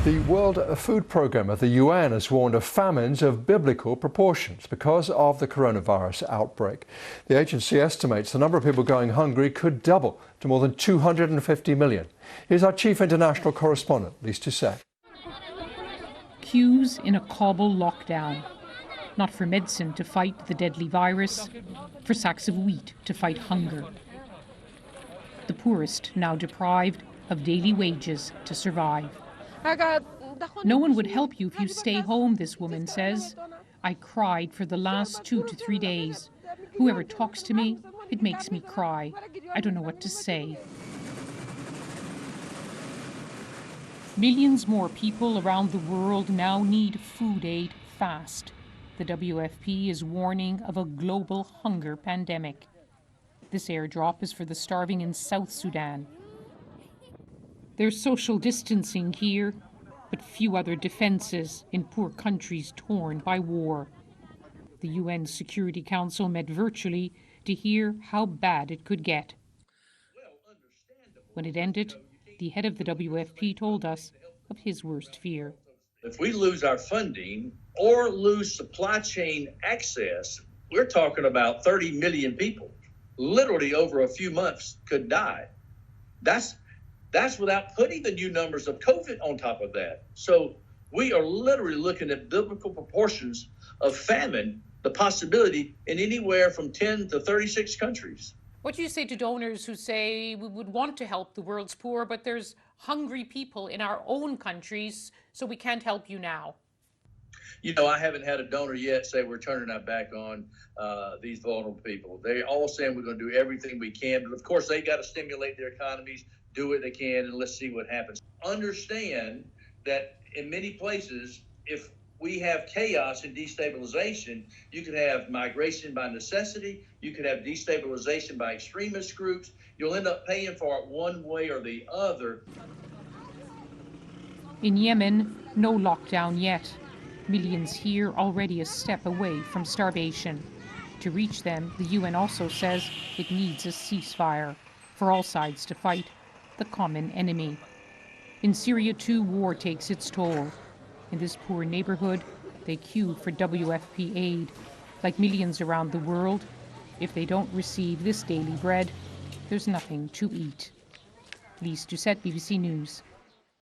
The World Food Programme of the UN has warned of famines of biblical proportions because of the coronavirus outbreak. The agency estimates the number of people going hungry could double to more than 250 million. Here's our chief international correspondent, Lise Doucet. Queues in a Kabul lockdown. Not for medicine to fight the deadly virus, for sacks of wheat to fight hunger. The poorest now deprived of daily wages to survive. No one would help you if you stay home, this woman says. I cried for the last 2 to 3 days. Whoever talks to me, it makes me cry. I don't know what to say. Millions more people around the world now need food aid fast. The WFP is warning of a global hunger pandemic. This airdrop is for the starving in South Sudan. There's social distancing here, but few other defenses in poor countries torn by war. The UN Security Council met virtually to hear how bad it could get. When it ended, the head of the WFP told us of his worst fear. If we lose our funding or lose supply chain access, we're talking about 30 million people, literally over a few months, could die. That's without putting the new numbers of COVID on top of that. So we are literally looking at biblical proportions of famine, the possibility in anywhere from 10 to 36 countries. What do you say to donors who say we would want to help the world's poor, but there's hungry people in our own countries, so we can't help you now? You know, I haven't had a donor yet say we're turning our back on these vulnerable people. They're all saying we're going to do everything we can, but of course they got to stimulate their economies, do what they can, and let's see what happens. Understand that in many places, if we have chaos and destabilization, you could have migration by necessity, you could have destabilization by extremist groups. You'll end up paying for it one way or the other. In Yemen, no lockdown yet. Millions here already a step away from starvation. To reach them, the UN also says it needs a ceasefire for all sides to fight the common enemy. In Syria too, war takes its toll. In this poor neighborhood, they queue for WFP aid. Like millions around the world, if they don't receive this daily bread, there's nothing to eat. Lise Doucet, BBC News.